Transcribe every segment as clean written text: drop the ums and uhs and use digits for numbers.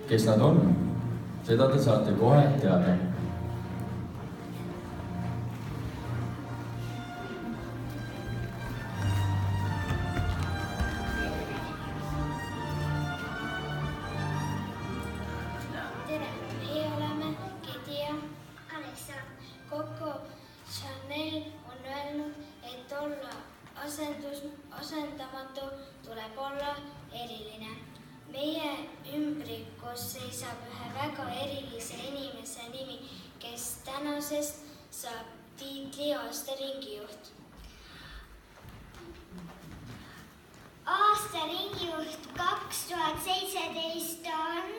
Kes nad on? Seda te saate kohe teada. Tere, meie oleme Kedi ja Anessa. Coco Chanel on öelnud, et olla asendamatu tuleb olla eriline. Meie ümbrikus seisab ühe väga erilise inimese nimi, kes tänasest saab tiitli aasta ringijuht. Aasta ringijuht 2017 on...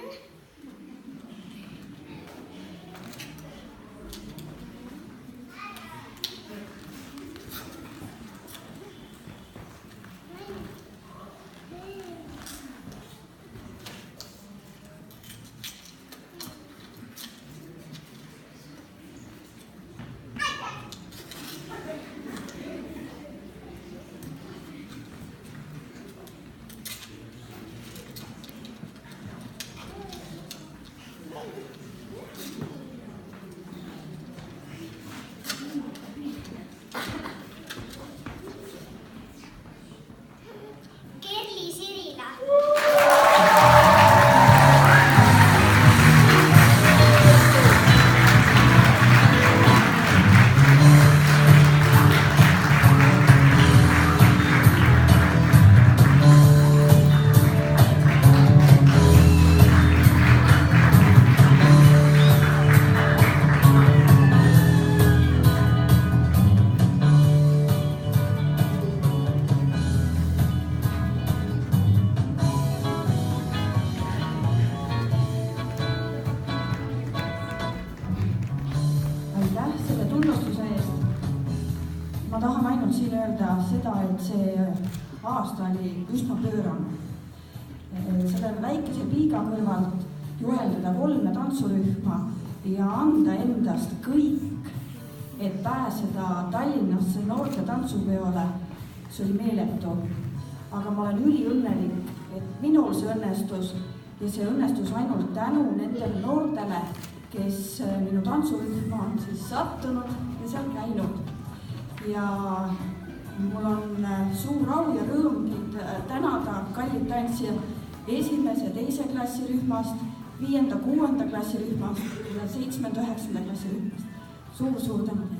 Ma tahan ainult siin öelda seda, et see aasta oli üsna pöörane. Selle väikese piiga kõrvalt juheldada 3 tantsurühma ja anda endast kõik, et pääseda Tallinnasse noorte tantsupeole, see oli meeletu. Aga ma olen üliõnnelik, et minul see õnnestus ja see õnnestus ainult tänu nendele noortele, kes minu tantsurühma on siis sattunud ja seal käinud. Ja mul on suur au ja rõõm tänada kallid tantsijad 1. ja 2. klassirühmast, 5. ja 6. klassirühmast ja 7. ja 9. klassirühmast. Suur tänu.